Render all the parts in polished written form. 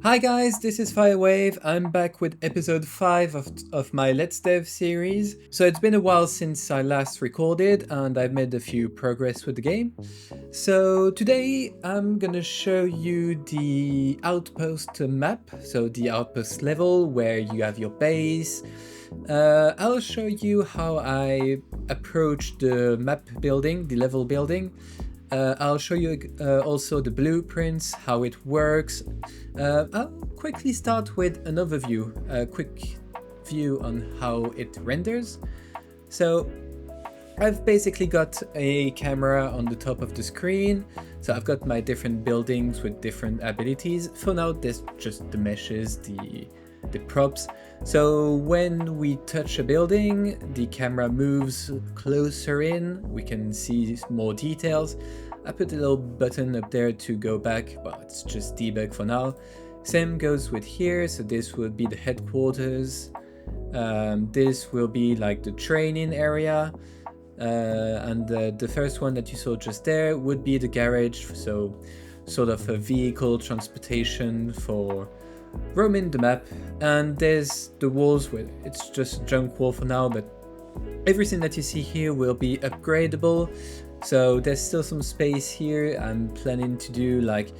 Hi guys, this is FireWave. I'm back with episode 5 of my Let's Dev series. So it's been a while since I last recorded and I've made a few progress with the game. So today I'm gonna show you the Outpost map, so the Outpost level where you have your base. I'll show you how I approach the map building, the level building. I'll show you also the blueprints, how it works. I'll quickly start with an overview, a quick view on how it renders. So I've basically got a camera on the top of the screen. So I've got my different buildings with different abilities. For now, there's just the meshes, the props. So when we touch a building, the camera moves closer in, we can see more details. I put a little button up there to go back, but it's just debug for now. Same goes with here, so this will be the headquarters. This will be like the training area. And the first one that you saw just there would be the garage, so sort of a vehicle transportation for roaming the map. And there's the walls where it's just junk wall for now, but everything that you see here will be upgradable. So there's still some space here. I'm planning to do like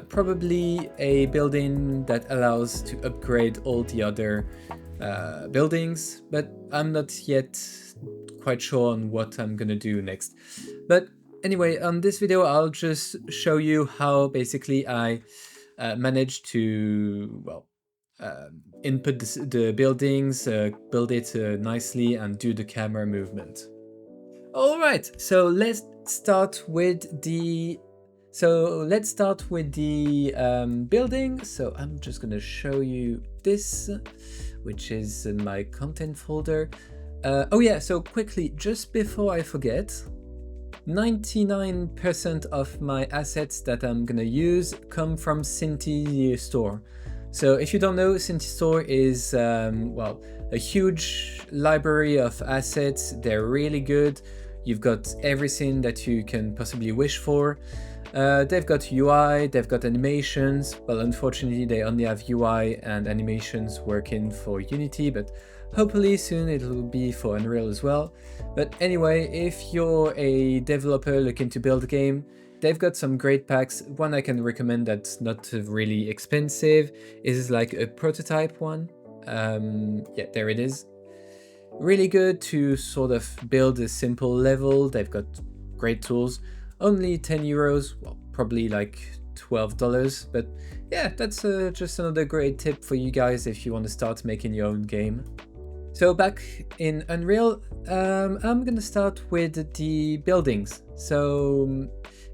probably a building that allows to upgrade all the other buildings, but I'm not yet quite sure on what I'm gonna do next. But anyway, on this video I'll just show you how basically I managed to, well, input the buildings, build it nicely, and do the camera movement. All right, so let's start with the building. So I'm just gonna show you this, which is in my content folder. Oh yeah, so quickly, just before I forget, 99% of my assets that I'm gonna use come from Synty store. So if you don't know, Synty store is, well, a huge library of assets. They're really good. You've got everything that you can possibly wish for. They've got UI, they've got animations. Well, unfortunately, they only have UI and animations working for Unity, but hopefully soon it'll be for Unreal as well. But anyway, if you're a developer looking to build a game, they've got some great packs. One I can recommend that's not really expensive is like a prototype one. Yeah, there it is. Really good to sort of build a simple level. They've got great tools. Only 10 euros, well, probably like $12. But yeah, that's just another great tip for you guys if you want to start making your own game. So back in Unreal, I'm gonna start with the buildings. So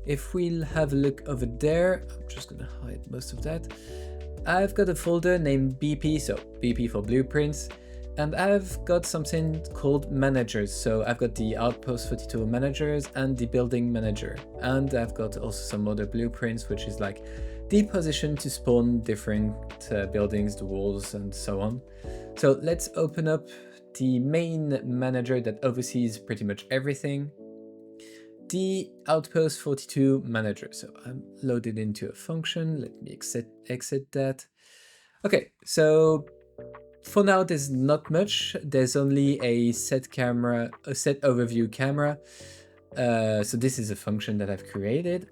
if we have a look over there, I'm just gonna hide most of that. I've got a folder named BP, so BP for blueprints. And I've got something called managers. So I've got the Outpost 42 managers and the building manager. And I've got also some other blueprints, which is like the position to spawn different buildings, the walls, and so on. So let's open up the main manager that oversees pretty much everything. The Outpost 42 manager. So I'm loaded into a function. Let me exit that. Okay, so for now, there's not much. There's only a set overview camera. So this is a function that I've created.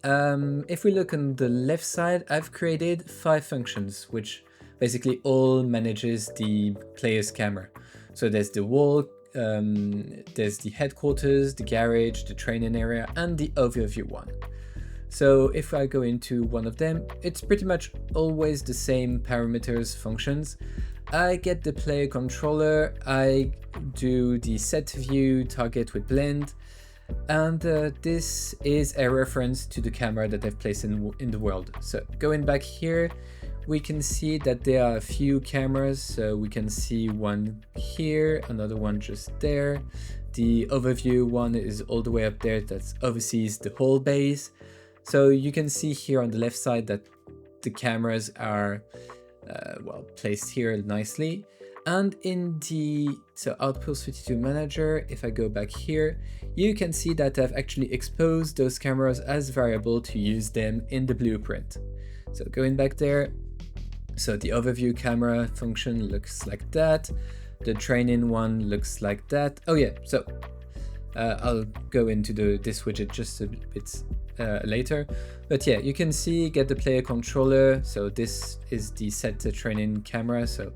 If we look on the left side, I've created 5 functions, which basically all manages the player's camera. So there's the wall, there's the headquarters, the garage, the training area, and the overview one. So if I go into one of them, it's pretty much always the same parameters functions. I get the player controller, I do the set view, target with blend, and this is a reference to the camera that I've placed in the world. So going back here, we can see that there are a few cameras. So we can see one here, another one just there. The overview one is all the way up there, that oversees the whole base. So you can see here on the left side that the cameras are well placed here nicely. And in the Outpost 52 manager, if I go back here, you can see that I've actually exposed those cameras as variable to use them in the blueprint. So going back there, so the overview camera function looks like that. The training one looks like that. Oh yeah, so I'll go into this widget just a bit later. But yeah, you can see get the player controller. So this is the set training camera. So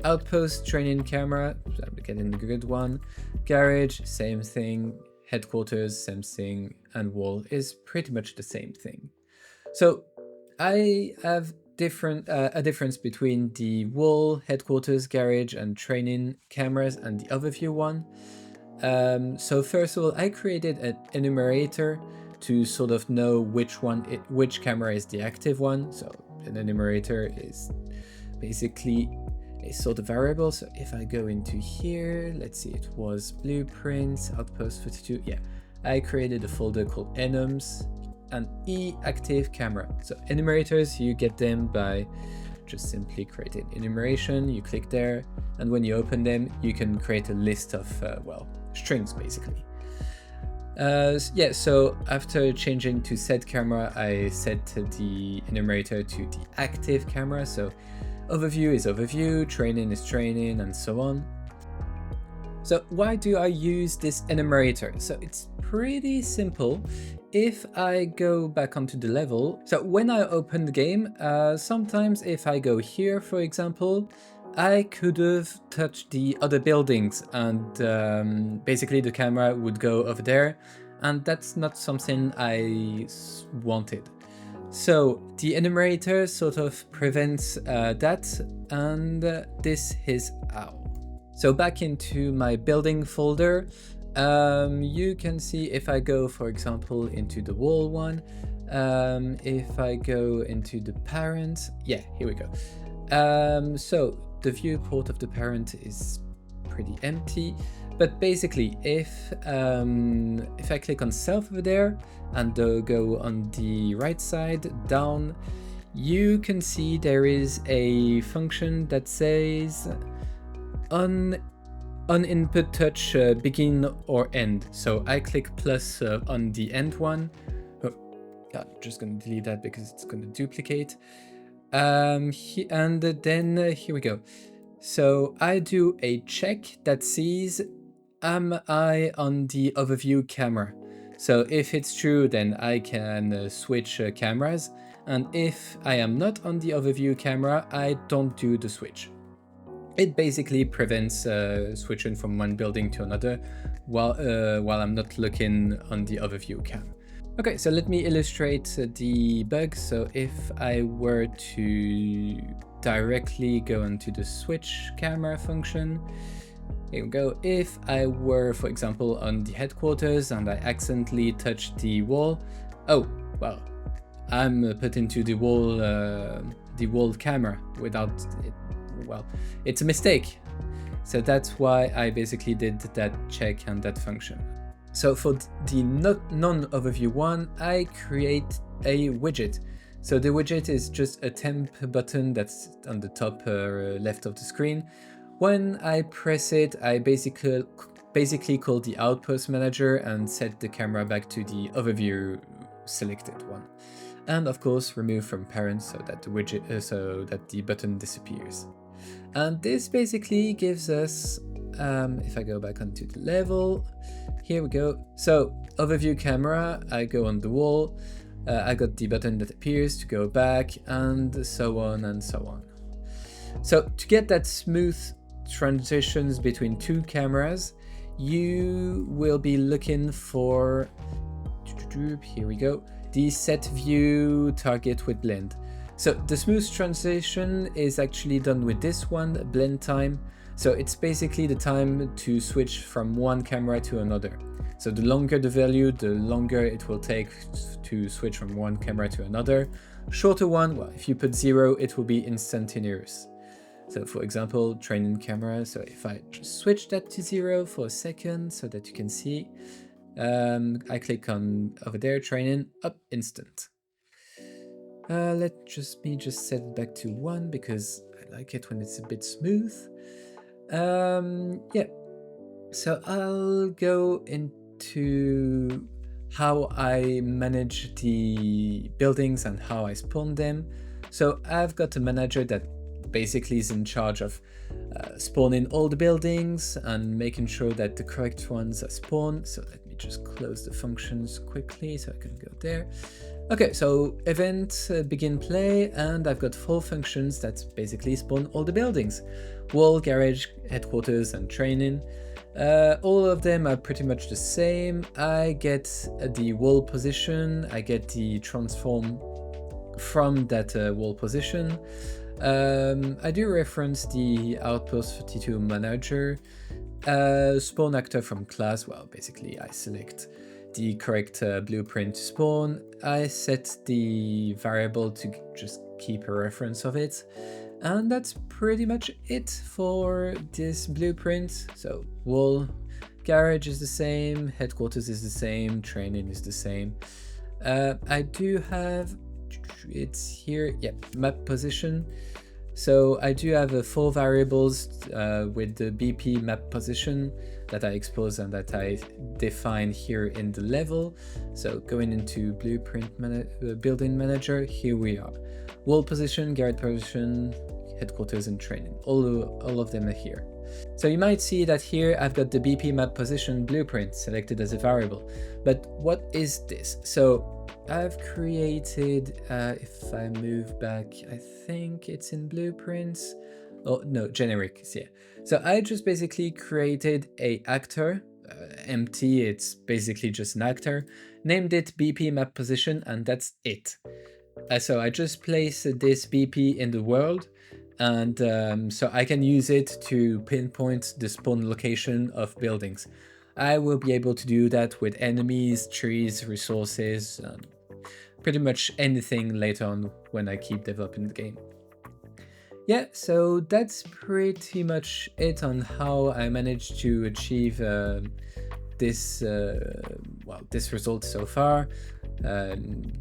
Outpost training camera, so I'm getting the good one. Garage, same thing. Headquarters, same thing. And wall is pretty much the same thing. So I have a difference between the wall, headquarters, garage, and training cameras and the overview one. So first of all, I created an enumerator to sort of know which camera is the active one. So an enumerator is basically a sort of variable. So if I go into here, let's see, it was blueprints, outpost 42. Yeah, I created a folder called enums and active camera. So enumerators, you get them by just simply creating enumeration. You click there, and when you open them, you can create a list of strings basically. Yeah, so after changing to set camera, I set the enumerator to the active camera. So overview is overview, training is training, and so on. So why do I use this enumerator? So it's pretty simple. If I go back onto the level, so when I open the game, sometimes if I go here, for example, I could have touched the other buildings and basically the camera would go over there, and that's not something I wanted. So the enumerator sort of prevents that, and this is how. So back into my building folder, you can see if I go, for example, into the wall one, if I go into the parent, yeah, here we go. So the viewport of the parent is pretty empty, but basically if I click on self over there and go on the right side down, you can see there is a function that says on input touch begin or end. So I click plus on the end one. Oh, yeah, I'm just going to delete that because it's going to duplicate. And then here we go. So I do a check that sees, am I on the overview camera? So if it's true, then I can switch cameras. And if I am not on the overview camera, I don't do the switch. It basically prevents switching from one building to another while I'm not looking on the overview cam. Okay, so let me illustrate the bug. So if I were to directly go into the switch camera function, here we go. If I were, for example, on the headquarters and I accidentally touch the wall, oh, well, I'm put into the wall camera without it. Well, it's a mistake. So that's why I basically did that check and that function. So for the non-overview one, I create a widget. So the widget is just a temp button that's on the top left of the screen. When I press it, I basically call the Outpost manager and set the camera back to the overview selected one. And of course, remove from parent so that the widget, so that the button disappears. And this basically gives us, if I go back onto the level, here we go. So overview camera, I go on the wall, I got the button that appears to go back, and so on and so on. So to get that smooth transitions between two cameras, you will be looking for, here we go, the set view target with blend. So the smooth transition is actually done with this one, blend time. So it's basically the time to switch from one camera to another. So the longer the value, the longer it will take to switch from one camera to another. Shorter one, well, if you put 0, it will be instantaneous. So for example, training camera. So if I just switch that to 0 for a second so that you can see, I click on over there, training, up, instant. Let me just set it back to 1 because I like it when it's a bit smooth. Yeah, so I'll go into how I manage the buildings and how I spawn them. So I've got a manager that basically is in charge of spawning all the buildings and making sure that the correct ones are spawned. So let me just close the functions quickly so I can go there. Okay, so event begin play, and I've got 4 functions that basically spawn all the buildings: wall, garage, headquarters, and training. All of them are pretty much the same. I get the wall position, I get the transform from that wall position. I do reference the Outpost 32 manager. Spawn actor from class, well, basically I select the correct blueprint to spawn. I set the variable to just keep a reference of it. And that's pretty much it for this blueprint. So wall, garage is the same, headquarters is the same, training is the same. I do have, it's here, yeah, map position. So I do have 4 variables with the BP map position that I expose and that I define here in the level. So going into blueprint building manager, here we are. Wall position, garage position, headquarters, and training. All of them are here. So you might see that here I've got the BP map position blueprint selected as a variable. But what is this? So I've created, if I move back, I think it's in blueprints. Oh no, generic, yeah. So I just basically created a actor, empty, it's basically just an actor, named it BP map position, and that's it. So I just place this BP in the world, and so I can use it to pinpoint the spawn location of buildings. I will be able to do that with enemies, trees, resources, and pretty much anything later on when I keep developing the game. Yeah, so that's pretty much it on how I managed to achieve this result so far.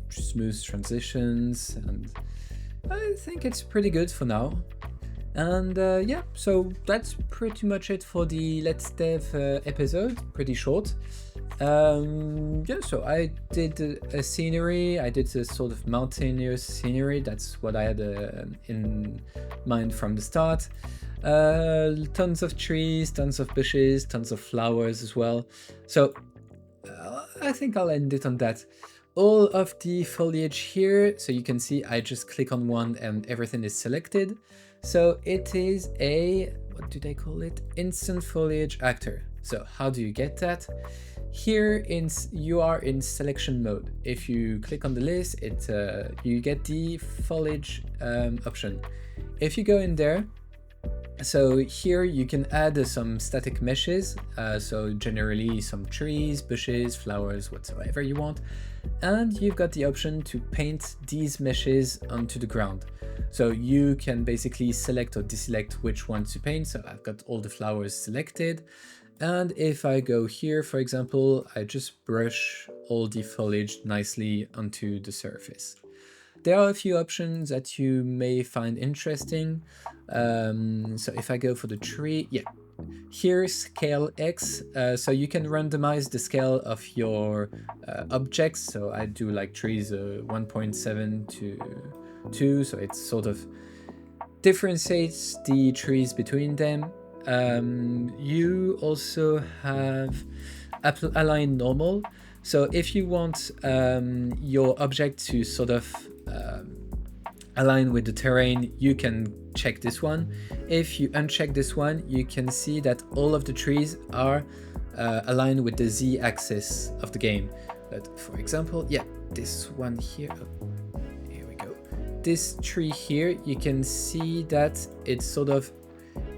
Smooth transitions, and I think it's pretty good for now. And yeah, so that's pretty much it for the Let's Dev episode, pretty short. Yeah, so I did a scenery, I did a sort of mountaineous scenery, that's what I had in mind from the start. Tons of trees, tons of bushes, tons of flowers as well. So I think I'll end it on that. All of the foliage here, so you can see I just click on one and everything is selected. So it is a, what do they call it? Instant foliage actor. So how do you get that? Here you are in selection mode. If you click on the list, you get the foliage option. If you go in there, so here you can add some static meshes, so generally some trees, bushes, flowers, whatsoever you want, and you've got the option to paint these meshes onto the ground. So you can basically select or deselect which one to paint. So I've got all the flowers selected, and if I go here, for example, I just brush all the foliage nicely onto the surface. There are a few options that you may find interesting. So if I go for the tree, yeah, here's scale X. So you can randomize the scale of your objects. So I do like trees 1.7 to 2. So it sort of differentiates the trees between them. You also have align normal. So if you want your object to sort of align with the terrain, you can check this one. If you uncheck this one, you can see that all of the trees are aligned with the Z axis of the game. But for example, yeah, this one here, oh, here we go. This tree here, you can see that it sort of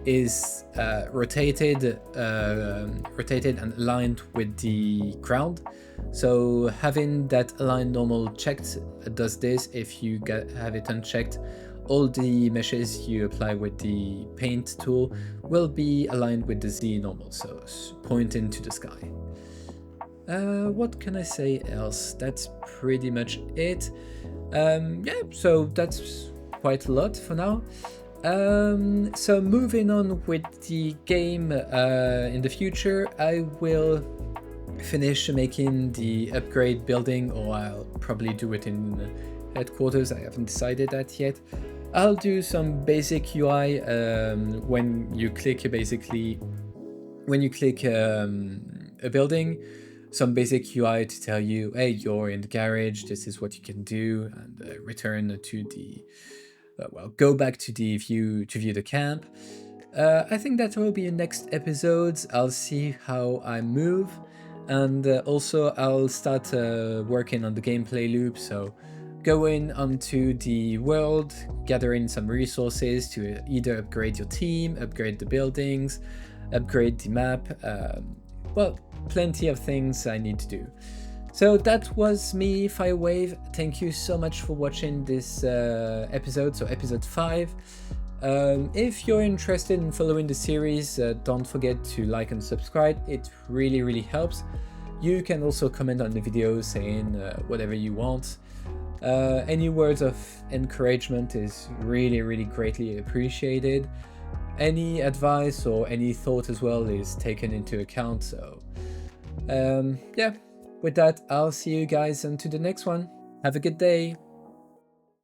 is rotated and aligned with the ground. So having that align normal checked does this. If you have it unchecked, all the meshes you apply with the paint tool will be aligned with the Z normal, so pointing to the sky. What can I say else? That's pretty much it. Yeah, so that's quite a lot for now. So moving on with the game in the future, I will finish making the upgrade building, or I'll probably do it in headquarters. I haven't decided that yet. I'll do some basic UI when you click a building, some basic UI to tell you, hey, you're in the garage, this is what you can do, and return to the go back to the view to view the camp. I think that will be in next episodes. I'll see how I move, and also I'll start working on the gameplay loop. So going onto the world, gathering some resources to either upgrade your team, upgrade the buildings, upgrade the map. Well, plenty of things I need to do. So that was me, FireWave. Thank you so much for watching this episode, so episode 5. If you're interested in following the series, don't forget to like and subscribe. It really, really helps. You can also comment on the video saying whatever you want. Any words of encouragement is really, really greatly appreciated. Any advice or any thought as well is taken into account. So yeah, with that, I'll see you guys into the next one. Have a good day.